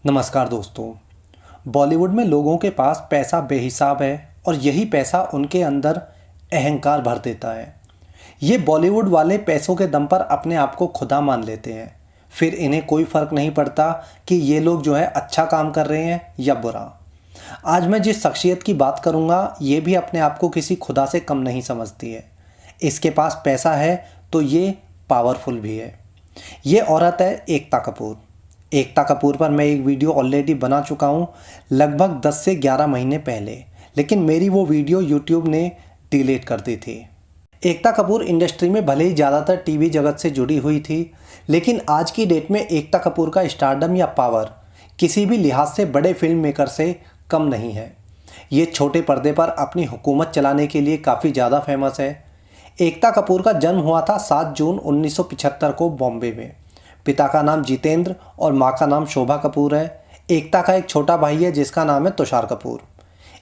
नमस्कार दोस्तों। बॉलीवुड में लोगों के पास पैसा बेहिसाब है और यही पैसा उनके अंदर अहंकार भर देता है। ये बॉलीवुड वाले पैसों के दम पर अपने आप को खुदा मान लेते हैं। फिर इन्हें कोई फ़र्क नहीं पड़ता कि ये लोग जो है अच्छा काम कर रहे हैं या बुरा। आज मैं जिस शख्सियत की बात करूँगा ये भी अपने आप को किसी खुदा से कम नहीं समझती है। इसके पास पैसा है तो ये पावरफुल भी है। ये औरत है एकता कपूर। एकता कपूर पर मैं एक वीडियो ऑलरेडी बना चुका हूँ लगभग 10 से 11 महीने पहले, लेकिन मेरी वो वीडियो यूट्यूब ने डिलीट कर दी थी। एकता कपूर इंडस्ट्री में भले ही ज़्यादातर टीवी जगत से जुड़ी हुई थी, लेकिन आज की डेट में एकता कपूर का स्टारडम या पावर किसी भी लिहाज से बड़े फिल्म मेकर से कम नहीं है। ये छोटे पर्दे पर अपनी हुकूमत चलाने के लिए काफ़ी ज़्यादा फेमस है। एकता कपूर का जन्म हुआ था 7 जून 1975 को बॉम्बे में। पिता का नाम जितेंद्र और माँ का नाम शोभा कपूर है। एकता का एक छोटा भाई है जिसका नाम है तुषार कपूर।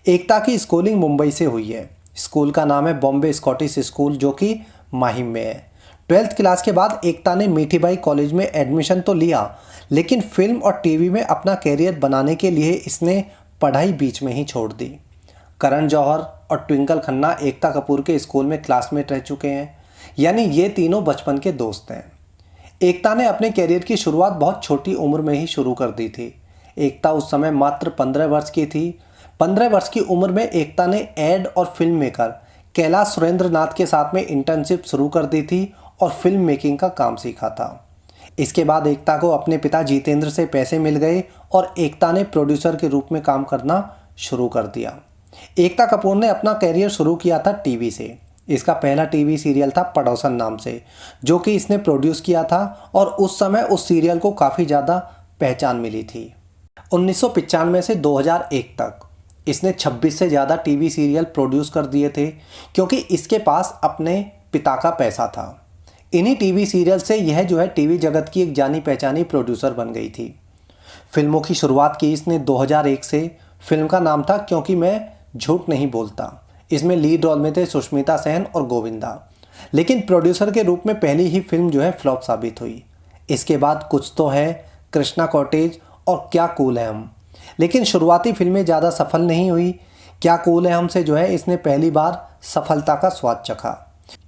एकता की स्कूलिंग मुंबई से हुई है। स्कूल का नाम है बॉम्बे स्कॉटिश स्कूल जो कि माहिम में है। 12th क्लास के बाद एकता ने मीठीबाई कॉलेज में एडमिशन तो लिया, लेकिन फिल्म और टीवी में अपना कैरियर बनाने के लिए इसने पढ़ाई बीच में ही छोड़ दी। करण जौहर और ट्विंकल खन्ना एकता कपूर के स्कूल में क्लासमेट रह चुके हैं, यानी ये तीनों बचपन के दोस्त हैं। एकता ने अपने कैरियर की शुरुआत बहुत छोटी उम्र में ही शुरू कर दी थी। एकता उस समय मात्र 15 वर्ष की थी। 15 वर्ष की उम्र में एकता ने एड और फिल्म मेकर कैलाश सुरेंद्रनाथ के साथ में इंटर्नशिप शुरू कर दी थी और फिल्म मेकिंग का काम सीखा था। इसके बाद एकता को अपने पिता जितेंद्र से पैसे मिल गए और एकता ने प्रोड्यूसर के रूप में काम करना शुरू कर दिया। एकता कपूर ने अपना कैरियर शुरू किया था टीवी से। इसका पहला टीवी सीरियल था पड़ोसन नाम से, जो कि इसने प्रोड्यूस किया था और उस समय उस सीरियल को काफ़ी ज़्यादा पहचान मिली थी। 1995 से 2001 तक इसने 26 से ज़्यादा टीवी सीरियल प्रोड्यूस कर दिए थे, क्योंकि इसके पास अपने पिता का पैसा था। इन्हीं टीवी सीरियल से यह जो है टीवी जगत की एक जानी पहचानी प्रोड्यूसर बन गई थी। फिल्मों की शुरुआत की इसने 2001 से। फिल्म का नाम था क्योंकि मैं झूठ नहीं बोलता। इसमें लीड रोल में थे सुष्मिता सेन और गोविंदा, लेकिन प्रोड्यूसर के रूप में पहली ही फिल्म जो है फ्लॉप साबित हुई। इसके बाद कुछ तो है, कृष्णा कॉटेज और क्या कूल है हम, लेकिन शुरुआती फिल्में ज़्यादा सफल नहीं हुई। क्या कूल है हम से जो है इसने पहली बार सफलता का स्वाद चखा।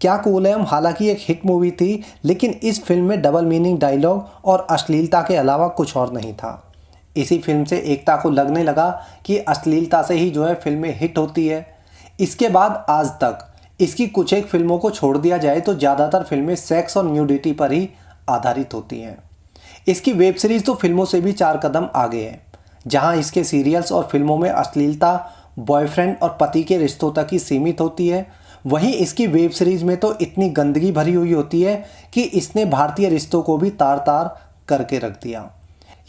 क्या कूल है हम हालांकि एक हिट मूवी थी, लेकिन इस फिल्म में डबल मीनिंग डायलॉग और अश्लीलता के अलावा कुछ और नहीं था। इसी फिल्म से एकता को लगने लगा कि अश्लीलता से ही जो है फिल्में हिट होती है। इसके बाद आज तक इसकी कुछ एक फिल्मों को छोड़ दिया जाए तो ज़्यादातर फिल्में सेक्स और न्यूडिटी पर ही आधारित होती हैं। इसकी वेब सीरीज़ तो फिल्मों से भी 4 कदम आगे है। जहां इसके सीरियल्स और फिल्मों में अश्लीलता बॉयफ्रेंड और पति के रिश्तों तक ही सीमित होती है, वहीं इसकी वेब सीरीज़ में तो इतनी गंदगी भरी हुई होती है कि इसने भारतीय रिश्तों को भी तार तार करके रख दिया।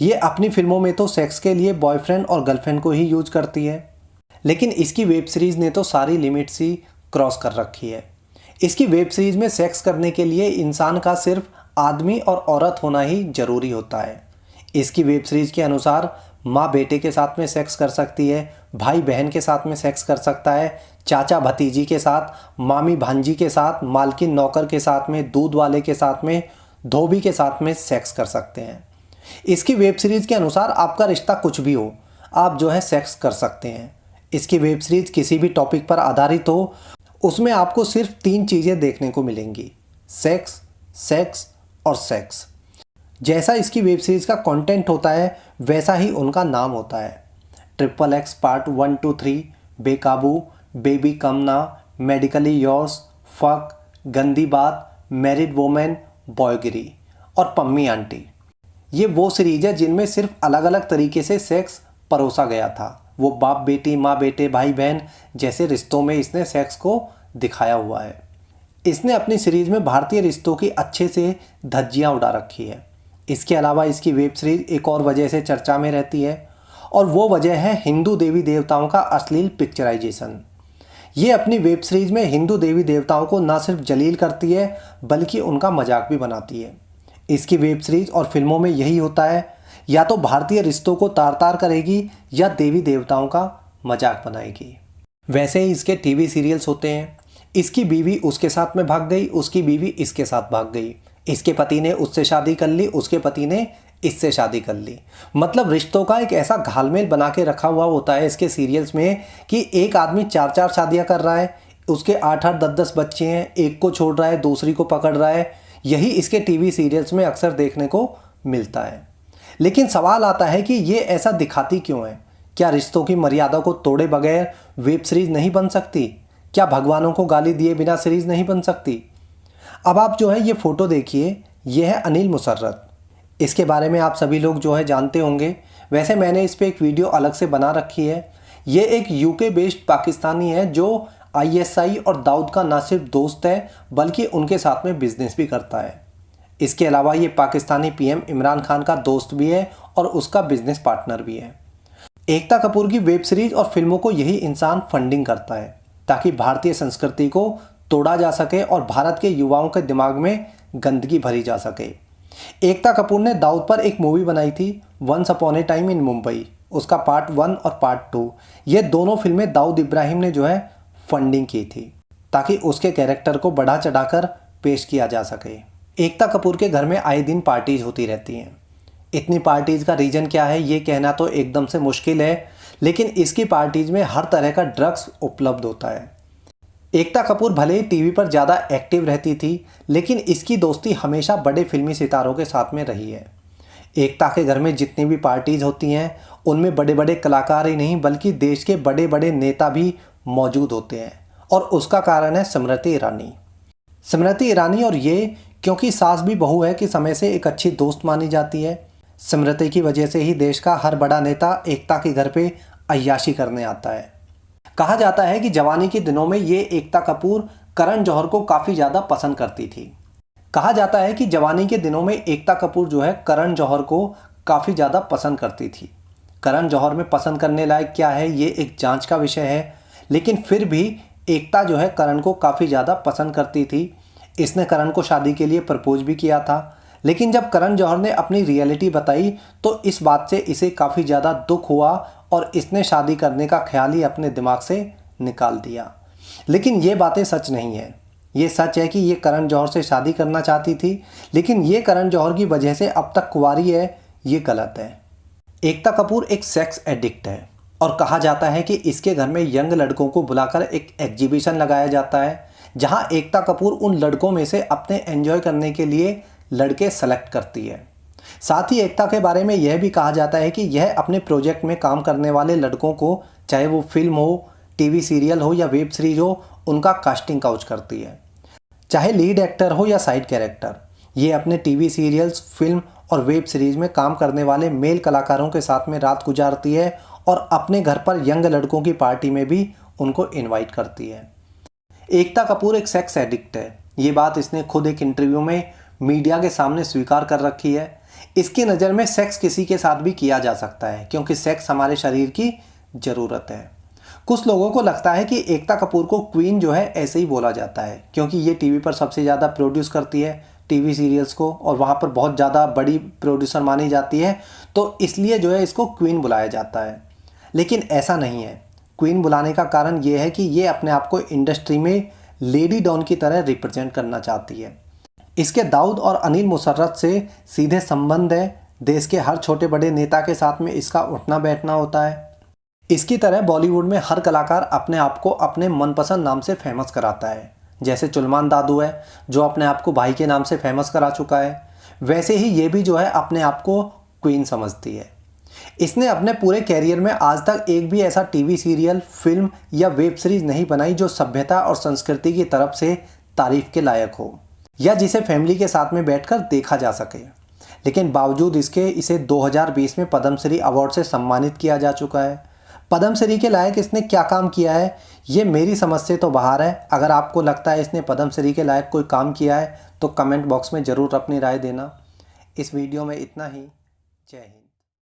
ये अपनी फिल्मों में तो सेक्स के लिए बॉयफ्रेंड और गर्लफ्रेंड को ही यूज करती है, लेकिन इसकी वेब सीरीज़ ने तो सारी लिमिट्स ही क्रॉस कर रखी है। इसकी वेब सीरीज़ में सेक्स करने के लिए इंसान का सिर्फ आदमी और औरत होना ही ज़रूरी होता है। इसकी वेब सीरीज़ के अनुसार माँ बेटे के साथ में सेक्स कर सकती है, भाई बहन के साथ में सेक्स कर सकता है, चाचा भतीजी के साथ, मामी भांजी के साथ, मालकिन नौकर के साथ में, दूध वाले के साथ में, धोबी के साथ में सेक्स कर सकते हैं। इसकी वेब सीरीज़ के अनुसार आपका रिश्ता कुछ भी हो, आप जो है सेक्स कर सकते हैं। इसकी वेब सीरीज़ किसी भी टॉपिक पर आधारित हो, उसमें आपको सिर्फ 3 चीज़ें देखने को मिलेंगी: सेक्स, सेक्स और सेक्स। जैसा इसकी वेब सीरीज़ का कंटेंट होता है वैसा ही उनका नाम होता है। XXX पार्ट 1 2 3, बेकाबू, बेबी कमना, मेडिकली योर्स, फक, गंदी बात, मैरिड वोमेन, बॉयगिरी और पम्मी आंटी। ये वो सीरीज है जिनमें सिर्फ अलग अलग तरीके से सेक्स परोसा गया था। वो बाप बेटी, माँ बेटे, भाई बहन जैसे रिश्तों में इसने सेक्स को दिखाया हुआ है। इसने अपनी सीरीज़ में भारतीय रिश्तों की अच्छे से धज्जियाँ उड़ा रखी है। इसके अलावा इसकी वेब सीरीज़ एक और वजह से चर्चा में रहती है, और वो वजह है हिंदू देवी देवताओं का अश्लील पिक्चराइजेशन। ये अपनी वेब सीरीज़ में हिंदू देवी देवताओं को ना सिर्फ जलील करती है बल्कि उनका मजाक भी बनाती है। इसकी वेब सीरीज़ और फिल्मों में यही होता है, या तो भारतीय रिश्तों को तार तार करेगी या देवी देवताओं का मजाक बनाएगी। वैसे ही इसके टीवी सीरियल्स होते हैं। इसकी बीवी उसके साथ में भाग गई, उसकी बीवी इसके साथ भाग गई, इसके पति ने उससे शादी कर ली, उसके पति ने इससे शादी कर ली। मतलब रिश्तों का एक ऐसा घालमेल बना के रखा हुआ होता है इसके सीरियल्स में कि एक आदमी 4-4 शादियां कर रहा है, उसके 8-8 10-10 बच्चे हैं, एक को छोड़ रहा है, दूसरी को पकड़ रहा है। यही इसके टीवी सीरियल्स में अक्सर देखने को मिलता है। लेकिन सवाल आता है कि ये ऐसा दिखाती क्यों है? क्या रिश्तों की मर्यादा को तोड़े बगैर वेब सीरीज नहीं बन सकती? क्या भगवानों को गाली दिए बिना सीरीज नहीं बन सकती? अब आप जो है ये फ़ोटो देखिए, ये है अनिल मुसर्रत। इसके बारे में आप सभी लोग जो है जानते होंगे। वैसे मैंने इस पर एक वीडियो अलग से बना रखी है। ये एक यूके बेस्ड पाकिस्तानी है जो आईएसआई और दाऊद का ना सिर्फ दोस्त है बल्कि उनके साथ में बिजनेस भी करता है। इसके अलावा ये पाकिस्तानी पीएम इमरान खान का दोस्त भी है और उसका बिजनेस पार्टनर भी है। एकता कपूर की वेब सीरीज और फिल्मों को यही इंसान फंडिंग करता है ताकि भारतीय संस्कृति को तोड़ा जा सके और भारत के युवाओं के दिमाग में गंदगी भरी जा सके। एकता कपूर ने दाऊद पर एक मूवी बनाई थी, once upon a time in Mumbai. उसका पार्ट 1 और पार्ट 2 ये दोनों फिल्में दाऊद इब्राहिम ने जो है फंडिंग की थी ताकि उसके कैरेक्टर को बढ़ा चढ़ाकर पेश किया जा सके। एकता कपूर के घर में आए दिन पार्टीज होती रहती हैं। इतनी पार्टीज का रीज़न क्या है ये कहना तो एकदम से मुश्किल है, लेकिन इसकी पार्टीज में हर तरह का ड्रग्स उपलब्ध होता है। एकता कपूर भले ही टीवी पर ज़्यादा एक्टिव रहती थी, लेकिन इसकी दोस्ती हमेशा बड़े फिल्मी सितारों के साथ में रही है। एकता के घर में जितनी भी पार्टीज होती हैं उनमें बड़े बड़े कलाकार ही नहीं बल्कि देश के बड़े बड़े नेता भी मौजूद होते हैं और उसका कारण है स्मृति ईरानी। स्मृति ईरानी और ये क्योंकि सास भी बहू है कि समय से एक अच्छी दोस्त मानी जाती है। स्मृति की वजह से ही देश का हर बड़ा नेता एकता के घर पे अय्याशी करने आता है। कहा जाता है कि जवानी के दिनों में ये एकता कपूर करण जौहर को काफ़ी ज़्यादा पसंद करती थी। कहा जाता है कि जवानी के दिनों में एकता कपूर जो है करण जौहर को काफ़ी ज़्यादा पसंद करती थी। करण जौहर में पसंद करने लायक क्या है ये एक जांच का विषय है, लेकिन फिर भी एकता जो है करण को काफ़ी ज़्यादा पसंद करती थी। इसने करण को शादी के लिए प्रपोज भी किया था, लेकिन जब करण जौहर ने अपनी रियलिटी बताई तो इस बात से इसे काफ़ी ज़्यादा दुख हुआ और इसने शादी करने का ख्याल ही अपने दिमाग से निकाल दिया। लेकिन ये बातें सच नहीं है। ये सच है कि ये करण जौहर से शादी करना चाहती थी, लेकिन ये करण जौहर की वजह से अब तक कुंवारी है, ये गलत है। एकता कपूर एक सेक्स एडिक्ट है और कहा जाता है कि इसके घर में यंग लड़कों को बुलाकर एक एग्जीबिशन लगाया जाता है जहां एकता कपूर उन लड़कों में से अपने एंजॉय करने के लिए लड़के सेलेक्ट करती है। साथ ही एकता के बारे में यह भी कहा जाता है कि यह अपने प्रोजेक्ट में काम करने वाले लड़कों को, चाहे वो फिल्म हो, टीवी सीरियल हो या वेब सीरीज हो, उनका कास्टिंग काउच करती है। चाहे लीड एक्टर हो या साइड कैरेक्टर, ये अपने टीवी सीरियल्स, फिल्म और वेब सीरीज में काम करने वाले मेल कलाकारों के साथ में रात गुजारती है और अपने घर पर यंग लड़कों की पार्टी में भी उनको इनवाइट करती है। एकता कपूर एक सेक्स एडिक्ट है। ये बात इसने खुद एक इंटरव्यू में मीडिया के सामने स्वीकार कर रखी है। इसकी नज़र में सेक्स किसी के साथ भी किया जा सकता है क्योंकि सेक्स हमारे शरीर की ज़रूरत है। कुछ लोगों को लगता है कि एकता कपूर को क्वीन जो है ऐसे ही बोला जाता है क्योंकि ये टीवी पर सबसे ज़्यादा प्रोड्यूस करती है टीवी सीरियल्स को और वहाँ पर बहुत ज़्यादा बड़ी प्रोड्यूसर मानी जाती है, तो इसलिए जो है इसको क्वीन बुलाया जाता है। लेकिन ऐसा नहीं है। क्वीन बुलाने का कारण ये है कि ये अपने आप को इंडस्ट्री में लेडी डॉन की तरह रिप्रेजेंट करना चाहती है। इसके दाऊद और अनिल मुसर्रत से सीधे संबंध है। देश के हर छोटे बड़े नेता के साथ में इसका उठना बैठना होता है। इसकी तरह बॉलीवुड में हर कलाकार अपने आप को अपने मनपसंद नाम से फेमस कराता है। जैसे चुलमान दादू है जो अपने आप को भाई के नाम से फेमस करा चुका है, वैसे ही ये भी जो है अपने आप को क्वीन समझती है। इसने अपने पूरे कैरियर में आज तक एक भी ऐसा टीवी सीरियल, फिल्म या वेब सीरीज नहीं बनाई जो सभ्यता और संस्कृति की तरफ से तारीफ के लायक हो या जिसे फैमिली के साथ में बैठकर देखा जा सके। लेकिन बावजूद इसके इसे 2020 में पद्मश्री अवार्ड से सम्मानित किया जा चुका है। पद्मश्री के लायक इसने क्या काम किया है ये मेरी समझ से तो बाहर है। अगर आपको लगता है इसने पद्मश्री के लायक कोई काम किया है तो कमेंट बॉक्स में ज़रूर अपनी राय देना। इस वीडियो में इतना ही। जय हिंद।